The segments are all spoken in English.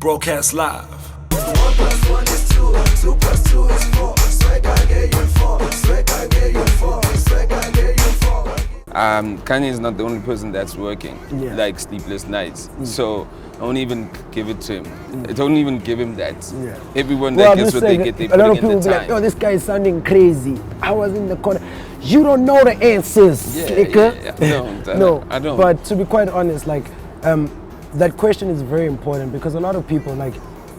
Broadcast live. 1 + 1 is 2, 2 + 2 is 4. Swag, I get you 4. Swag, I get you 4. Swag, I get you 4. Kanye is not the only person that's working, like sleepless nights. So don't even give it to him. Don't even give him that. Everyone that gets what they get, they a lot put of in people the be time. like, "Oh, this guy is sounding crazy." I was in the corner. You don't know the answers, slicker. No, I don't. But to be quite honest, like, that question is very important because a lot of people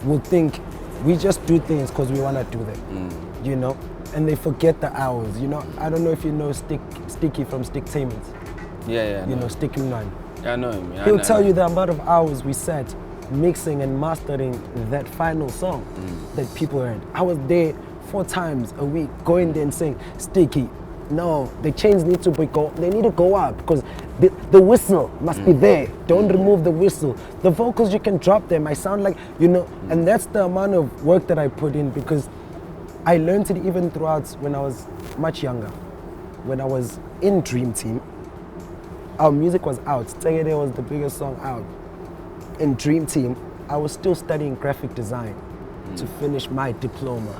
will think we just do things because we want to do them, you know, and they forget the hours. You know, I don't know if you know Sticky from Sticktainment. You know, Sticky Man. I know him. He'll tell you the amount of hours we sat mixing and mastering that final song that people heard. I was there 4 times a week, going there and saying, "Sticky, no, the chains need to they need to go up because the whistle must be there. Don't remove the whistle. The vocals, you can drop them. I sound like, you know," and that's the amount of work that I put in because I learned it even throughout when I was much younger. When I was in Dream Team, our music was out. Tegede was the biggest song out. In Dream Team, I was still studying graphic design to finish my diploma,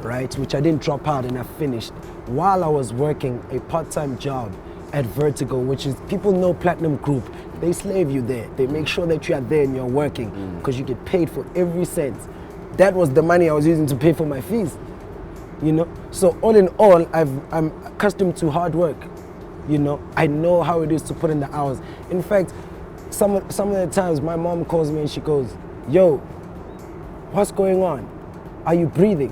right? Which I didn't drop out and I finished while I was working a part-time job at Vertigo, which is, people know Platinum Group. They slave you there. They make sure that you are there and you're working because you get paid for every cent. That was the money I was using to pay for my fees, you know? So all in all, I'm accustomed to hard work. You know, I know how it is to put in the hours. In fact, some of the times my mom calls me and she goes, "Yo, what's going on? Are you breathing?"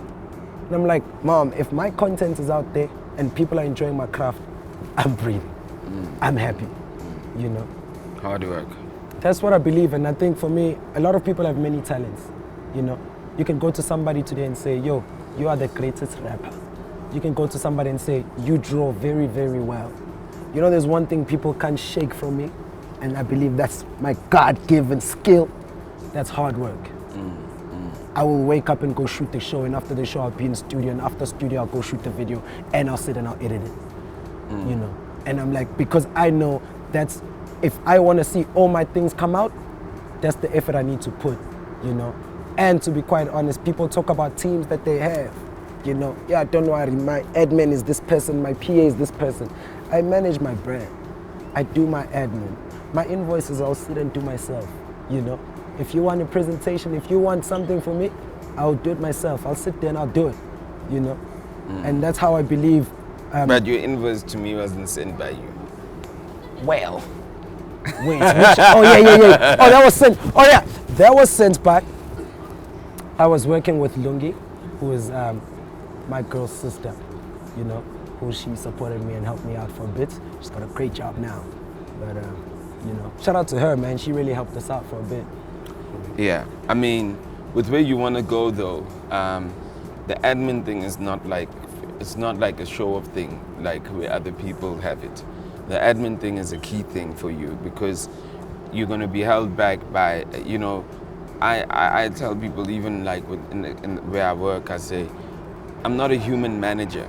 And I'm like, "Mom, if my content is out there and people are enjoying my craft, I'm breathing. I'm happy." You know? Hard work. That's what I believe, and I think for me, a lot of people have many talents. You know, you can go to somebody today and say, "Yo, you are the greatest rapper." You can go to somebody and say, "You draw very, very well." You know, there's one thing people can't shake from me, and I believe that's my God-given skill. That's hard work. I will wake up and go shoot the show, and after the show I'll be in studio, and after studio I'll go shoot the video, and I'll sit and I'll edit it. You know, and I'm like, because I know that's, if I want to see all my things come out, that's the effort I need to put, you know. And to be quite honest, people talk about teams that they have. You know, yeah, don't worry, my admin is this person, my PA is this person. I manage my brand. I do my admin. My invoices I'll sit and do myself, you know. If you want a presentation, if you want something from me, I'll do it myself. I'll sit there and I'll do it, you know. And that's how I believe. But your invoice to me wasn't sent by you. Well, wait, oh yeah. Oh, that was sent. Oh yeah, that was sent back. I was working with Lungi, who is my girl's sister, you know, who she supported me and helped me out for a bit. She's got a great job now, but you know, shout out to her, man. She really helped us out for a bit. Yeah, I mean, with where you want to go though, the admin thing is not like, it's not like a show-off thing, like where other people have it. The admin thing is a key thing for you because you're going to be held back by, you know, I tell people, even like in where I work, I say, I'm not a human manager.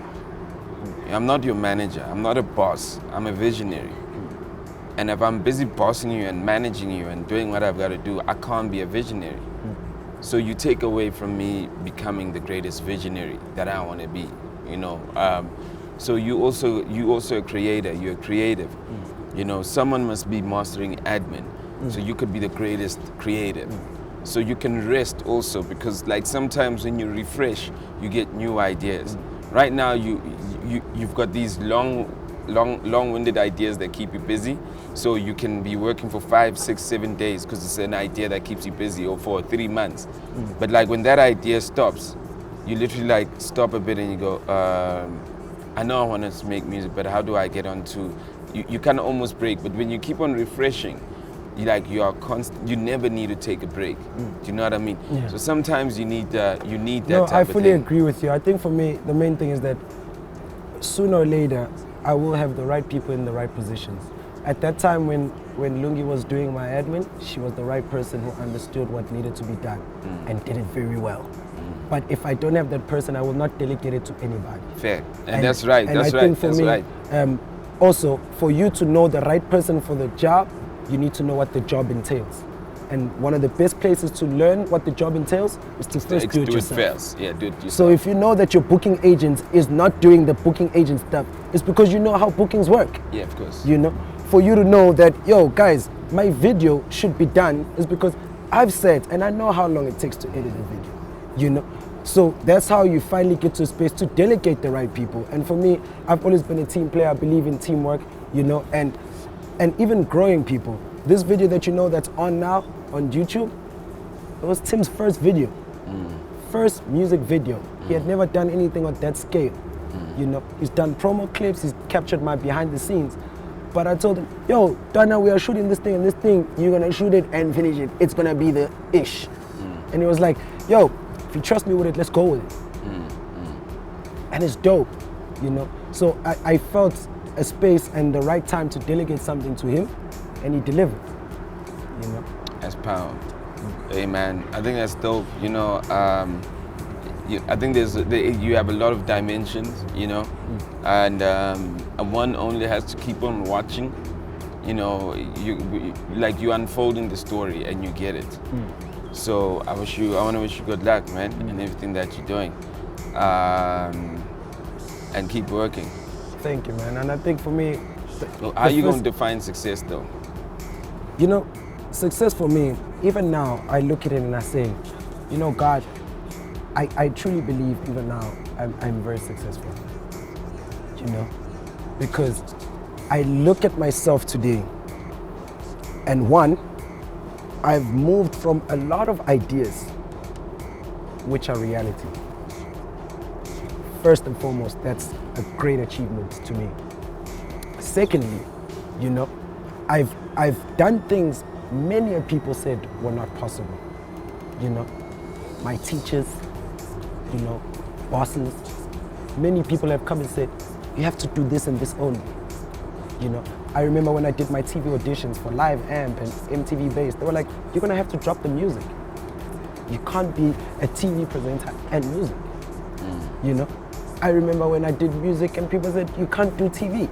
I'm not your manager. I'm not a boss. I'm a visionary. And if I'm busy bossing you and managing you and doing what I've got to do, I can't be a visionary. So you take away from me becoming the greatest visionary that I want to be, you know. So you also a creator. You're creative. You know, someone must be mastering admin. So you could be the greatest creative. So you can rest also, because like sometimes when you refresh, you get new ideas. Right now you've got these long-winded ideas that keep you busy. So you can be working for 5, 6, 7 days because it's an idea that keeps you busy, or for 3 months. But like when that idea stops, you literally like stop a bit and you go, I know I want to make music, but how do I get on to, you kind of almost break. But when you keep on refreshing, you are constant. You never need to take a break. Do you know what I mean? Yeah. So sometimes you need that No, type I of fully thing. agree with you. I think for me, the main thing is that sooner or later, I will have the right people in the right positions. At that time when Lungi was doing my admin, she was the right person who understood what needed to be done and did it very well. But if I don't have that person, I will not delegate it to anybody. Fair, and that's right. And that's I right. think for that's me, right. also for you to know the right person for the job, you need to know what the job entails. And one of the best places to learn what the job entails is to first do it yourself. first. Yeah, do it yourself. So if you know that your booking agent is not doing the booking agent stuff, it's because you know how bookings work. Yeah, of course. You know, for you to know that, yo, guys, my video should be done is because I've said, and I know how long it takes to edit a video, you know. So that's how you finally get to a space to delegate the right people. And for me, I've always been a team player. I believe in teamwork, you know, and even growing people. This video that you know that's on now on YouTube, it was Tim's first video, first music video. He had never done anything on that scale, you know. He's done promo clips, he's captured my behind the scenes. But I told him, yo, Dana, we are shooting this thing and this thing, you're gonna shoot it and finish it. It's gonna be the ish. And he was like, yo, if you trust me with it, let's go with it. And it's dope, you know. So I felt a space and the right time to delegate something to him, and he delivered, you know. That's power. Hey man, I think that's dope. You know, I think you have a lot of dimensions, you know, and one only has to keep on watching. You know, you're unfolding the story and you get it. So I want to wish you good luck, man, in everything that you're doing, and keep working. Thank you, man. And I think for me, How are you going to define success, though? you know, success for me, even now, I look at it and I say, you know, God, I truly believe even now I'm very successful, you know, because I look at myself today, and one, I've moved from a lot of ideas which are reality. First and foremost, that's a great achievement to me. Secondly, you know, I've done things many people said were not possible. You know, my teachers, you know, bosses, many people have come and said, you have to do this and this only. You know, I remember when I did my TV auditions for Live Amp and MTV Base, they were like, you're gonna have to drop the music. You can't be a TV presenter and music. You know, I remember when I did music and people said, you can't do TV.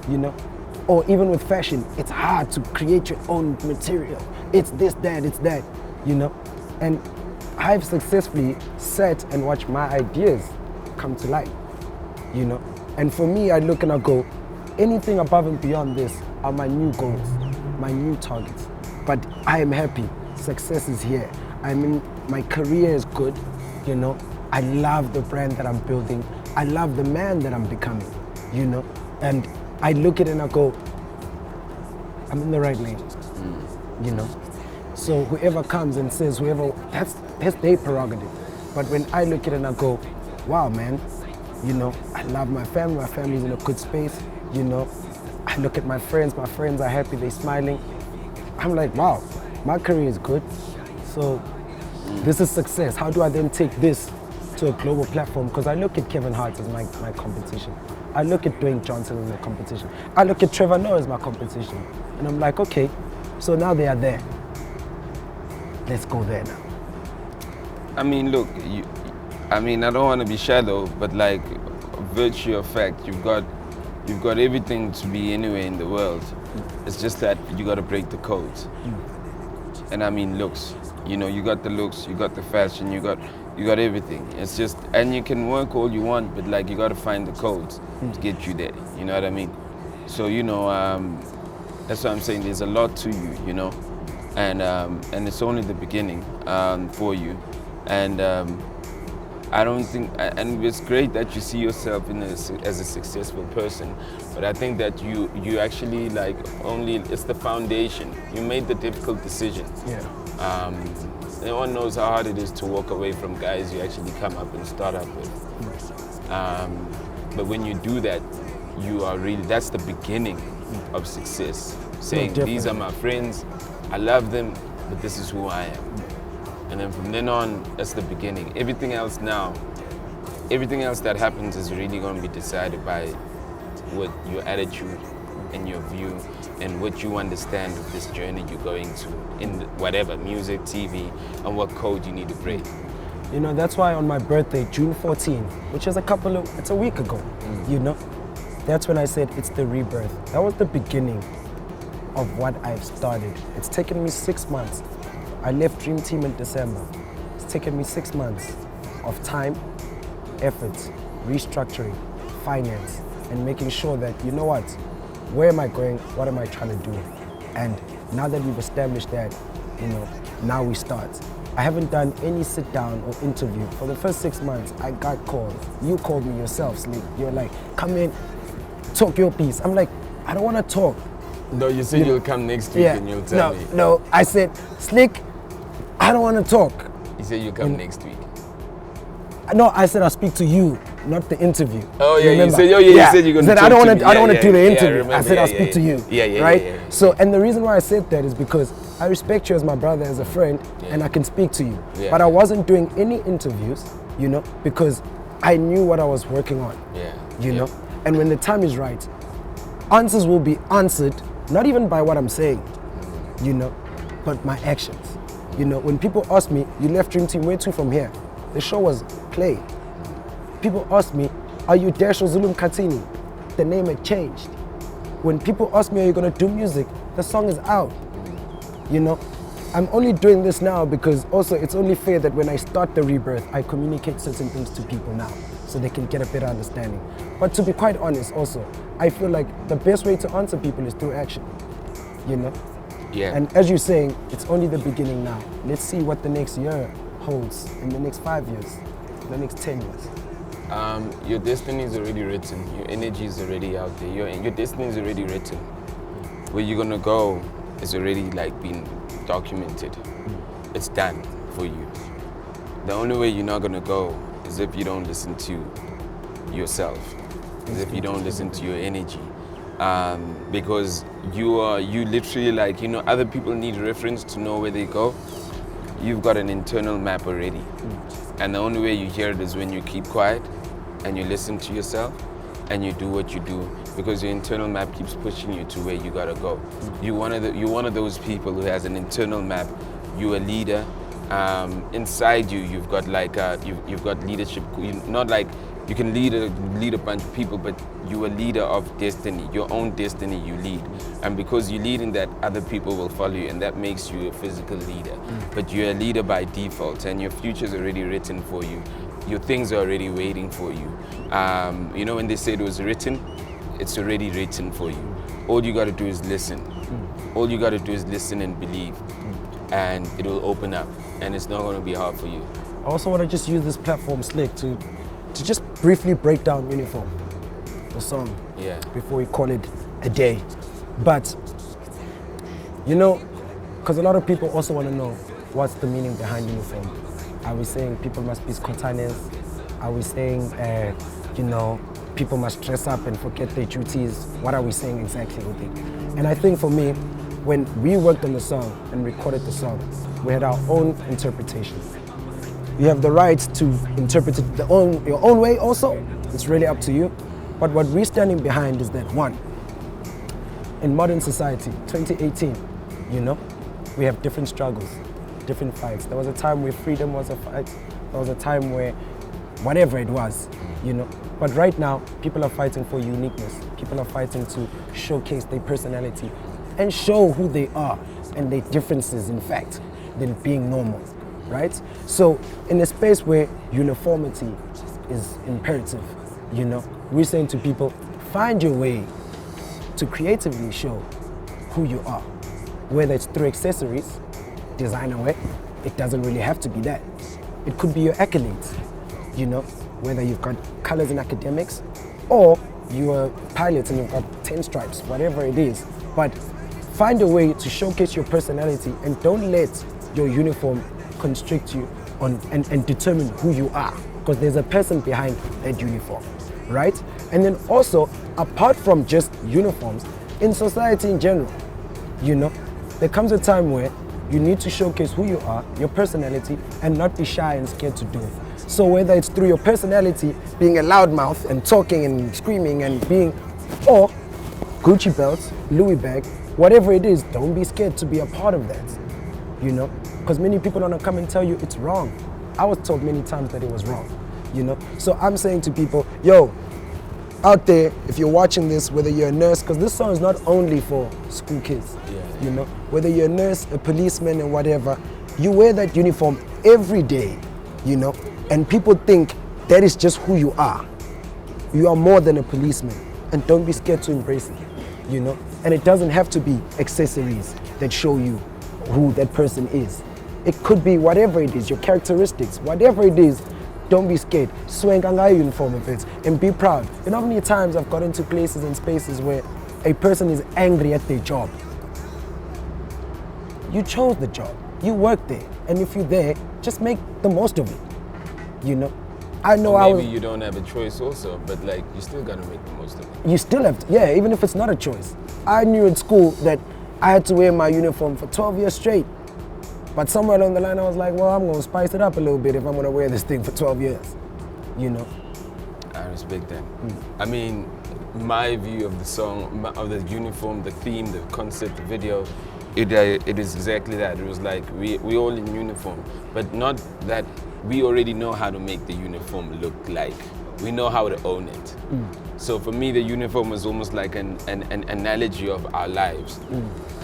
You know, or even with fashion, it's hard to create your own material. It's this, that, it's that, you know. And I've successfully sat and watched my ideas come to life, you know. And for me, I look and I go, anything above and beyond this are my new goals, my new targets. But I am happy, success is here. I mean, my career is good, you know. I love the brand that I'm building. I love the man that I'm becoming, you know. And I look at it and I go, I'm in the right lane, you know. So whoever comes and says, that's their prerogative. But when I look at it and I go, wow, man, you know, I love my family's in a good space, you know. I look at my friends are happy, they're smiling. I'm like, wow, my career is good. So this is success. How do I then take this to a global platform? Because I look at Kevin Hart as my competition. I look at Dwayne Johnson as my competition. I look at Trevor Noah as my competition. And I'm like, okay, so now they are there. Let's go there now. I mean, look, I don't want to be shallow, but like, virtue of fact, you've got everything to be anywhere in the world. It's just that you got to break the codes. And I mean, looks. You know, you got the looks, you got the fashion, you got everything. It's just, and you can work all you want, but like, you got to find the codes to get you there. You know what I mean? So, you know, that's what I'm saying. There's a lot to you, you know, and it's only the beginning for you. And I don't think, and it's great that you see yourself as a successful person, but I think that you actually like it's the foundation. You made the difficult decision. Yeah. No one knows how hard it is to walk away from guys you actually come up and start up with. But when you do that, that's the beginning of success. Saying, these are my friends, I love them, but this is who I am. And then from then on, that's the beginning. Everything else that happens is really going to be decided by what your attitude and your view and what you understand of this journey you're going to in whatever, music, TV, and what code you need to break. You know, that's why on my birthday, June 14, which is it's a week ago, you know, that's when I said it's the rebirth. That was the beginning of what I've started. It's taken me 6 months. I left Dream Team in December. It's taken me 6 months of time, effort, restructuring, finance, and making sure that, you know what, where am I going, what am I trying to do? And now that we've established that, you know, now we start. I haven't done any sit down or interview. For the first 6 months, I got calls. You called me yourself, Slick. You're like, come in, talk your piece. I'm like, I don't want to talk. No, you said you'll come next week and you'll tell me. No, I said, Slick, I don't want to talk. You said you'll come next week. No, I said I'll speak to you, not the interview. Oh yeah, remember? you said you're going to. I don't want to do the interview. I said I'll speak to you. Yeah. Right? So, and the reason why I said that is because I respect you as my brother, as a friend, and I can speak to you. Yeah. But I wasn't doing any interviews, you know, because I knew what I was working on. You know, and when the time is right, answers will be answered, not even by what I'm saying, you know, but my actions. You know, when people ask me, you left Dream Team, where to from here? The show was play. People ask me, are you Dash or Zulu Mkhathini? The name had changed. When people ask me, are you gonna do music? The song is out. You know, I'm only doing this now because also it's only fair that when I start the Rebirth, I communicate certain things to people now so they can get a better understanding. But to be quite honest also, I feel like the best way to answer people is through action, you know? Yeah. And as you're saying, it's only the beginning now. Let's see what the next year holds in the next 5 years, the next 10 years. Your destiny is already written. Your energy is already out there. Your destiny is already written. Where you're gonna go is already like been documented. It's done for you. The only way you're not gonna go is if you don't listen to yourself, is if you don't listen to your energy. Because you literally, like, you know, other people need reference to know where they go. You've got an internal map already. And the only way you hear it is when you keep quiet and you listen to yourself and you do what you do, because your internal map keeps pushing you to where you gotta go. You're one of those people who has an internal map. You're a leader. Inside you, you've got like you've got leadership. Not like you can lead a bunch of people, but you're a leader of destiny. Your own destiny you lead, and because you lead in that, other people will follow you, and that makes you a physical leader. But you're a leader by default, and your future's already written for you. Your things are already waiting for you. You know, when they say it was written, it's already written for you. All you got to do is listen. All you got to do is listen and believe, and it will open up, and it's not going to be hard for you. I also want to just use this platform, Slick, to just briefly break down Uniform, the song, before we call it a day. But, you know, because a lot of people also want to know what's the meaning behind Uniform. Are we saying people must be spontaneous? Are we saying, you know, people must dress up and forget their duties? What are we saying exactly with it? And I think for me, when we worked on the song and recorded the song, we had our own interpretation. You have the right to interpret it your own way also. It's really up to you. But what we're standing behind is that, one, in modern society, 2018, you know, we have different struggles, different fights. There was a time where freedom was a fight. There was a time where whatever it was, you know. But right now, people are fighting for uniqueness. People are fighting to showcase their personality and show who they are and their differences, in fact, than being normal. Right? So in a space where uniformity is imperative, you know, we're saying to people, find your way to creatively show who you are. Whether it's through accessories, designer wear, it doesn't really have to be that. It could be your accolades, you know, whether you've got colors in academics or you're a pilot and you've got 10 stripes, whatever it is. But find a way to showcase your personality and don't let your uniform constrict you on and determine who you are, because there's a person behind that uniform, right? And then also, apart from just uniforms, in society in general, you know, there comes a time where you need to showcase who you are, your personality, and not be shy and scared to do it. So whether it's through your personality, being a loudmouth and talking and screaming and being, or Gucci belts, Louis bag, whatever it is, don't be scared to be a part of that, you know? Because many people don't come and tell you it's wrong. I was told many times that it was wrong, you know? So I'm saying to people, yo, out there, if you're watching this, whether you're a nurse, because this song is not only for school kids. You know, whether you're a nurse, a policeman, and whatever, you wear that uniform every day. You know, and people think that is just who you are. You are more than a policeman, and don't be scared to embrace it. You know, and it doesn't have to be accessories that show you who that person is. It could be whatever it is, your characteristics, whatever it is. Don't be scared. Swank on your uniform of it and be proud. You know how many times I've got into places and spaces where a person is angry at their job. You chose the job. You work there. And if you're there, just make the most of it. You know? I know Or maybe you don't have a choice also, but like you still gotta make the most of it. You still have to, yeah, even if it's not a choice. I knew at school that I had to wear my uniform for 12 years straight. But somewhere along the line, I was like, well, I'm gonna spice it up a little bit if I'm gonna wear this thing for 12 years, you know? I respect that. I mean, my view of the song, of the uniform, the theme, the concept, the video, it is exactly that. It was like, we all in uniform, but not that we already know how to make the uniform look like. We know how to own it. So for me, the uniform was almost like an analogy of our lives.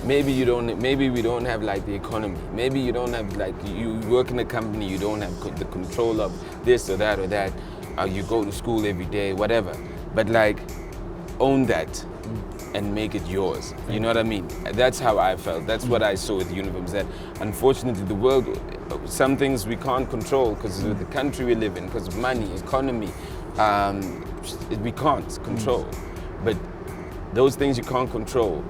Maybe we don't have like the economy. Maybe you don't have like, you work in a company, you don't have the control of this or that or that. You go to school every day, whatever. But like, own that and make it yours. You know what I mean? That's how I felt. That's what I saw with the uniforms. That unfortunately the world, some things we can't control because of the country we live in, because of money, economy, we can't control. But those things you can't control,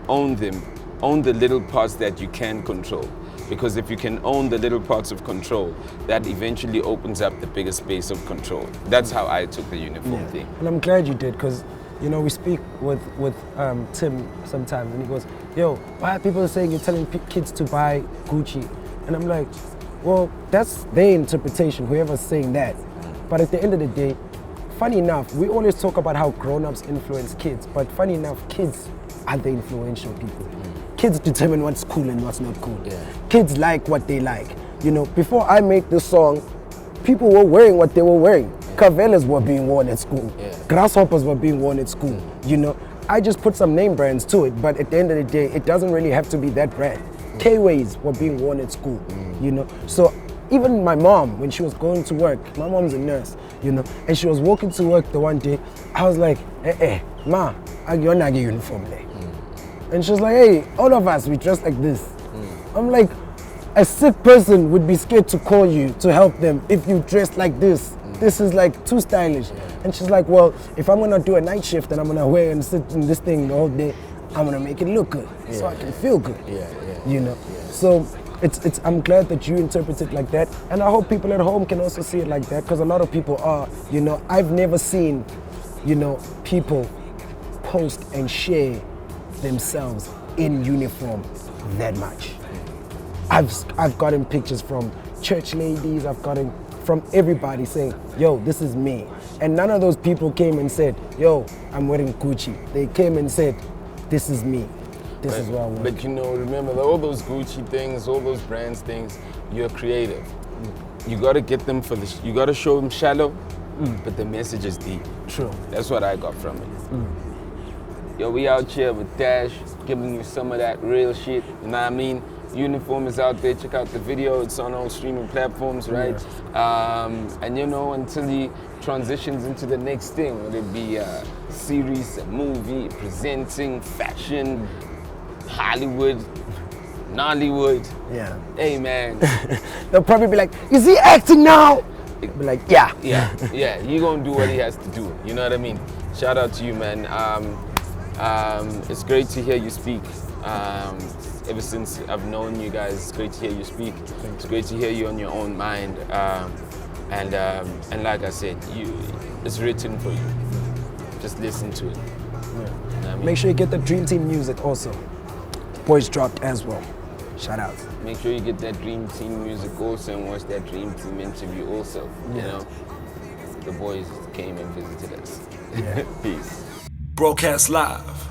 own them. Own the little parts that you can control. Because if you can own the little parts of control, that eventually opens up the bigger space of control. That's how I took the uniform thing. And I'm glad you did, because you know, we speak with Tim sometimes, and he goes, yo, why are people saying you're telling kids to buy Gucci? And I'm like, well, that's their interpretation, whoever's saying that. But at the end of the day, funny enough, we always talk about how grown-ups influence kids, but funny enough, kids are the influential people. Kids determine what's cool and what's not cool. Kids like what they like. You know, before I made this song, people were wearing what they were wearing. Cavellas were being worn at school. Grasshoppers were being worn at school. You know, I just put some name brands to it, but at the end of the day, it doesn't really have to be that brand. K-Ways were being worn at school, you know. So even my mom, when she was going to work, my mom's a nurse, you know, and she was walking to work the one day, I was like, ma, you're not a uniform there. And she was like, hey, all of us, we dress like this. I'm like, a sick person would be scared to call you to help them if you dress like this. This is like too stylish. And she's like, well, if I'm gonna do a night shift and I'm gonna wear and sit in this thing the whole day, I'm gonna make it look good so I can feel good. You know? So I'm glad that you interpret it like that. And I hope people at home can also see it like that, because a lot of people are, you know, I've never seen, you know, people post and share themselves in uniform that much. I've gotten pictures from church ladies, I've gotten from everybody saying, yo, this is me. And none of those people came and said, yo, I'm wearing Gucci. They came and said, this is me. This is what I want. But you know, remember all those Gucci things, all those brands things, you're creative. You gotta get them you gotta show them shallow, but the message is deep. True. That's what I got from it. Yo, we out here with Dash, giving you some of that real shit, you know what I mean? Uniform is out there, check out the video, it's on all streaming platforms, right? And you know, until he transitions into the next thing, whether it be a series, a movie, presenting, fashion, Hollywood, Nollywood. Hey man. They'll probably be like, is he acting now? Be like, yeah. Yeah, you gonna do what he has to do, you know what I mean? Shout out to you, man. It's great to hear you speak. Ever since I've known you guys, it's great to hear you speak. It's great to hear you on your own mind. And like I said, it's written for you. Just listen to it. You know what I mean? Make sure you get the Dream Team music also. Boys dropped as well. Shout out. Make sure you get that Dream Team music also and watch that Dream Team interview also. You know, the boys came and visited us. Peace. Broadcast live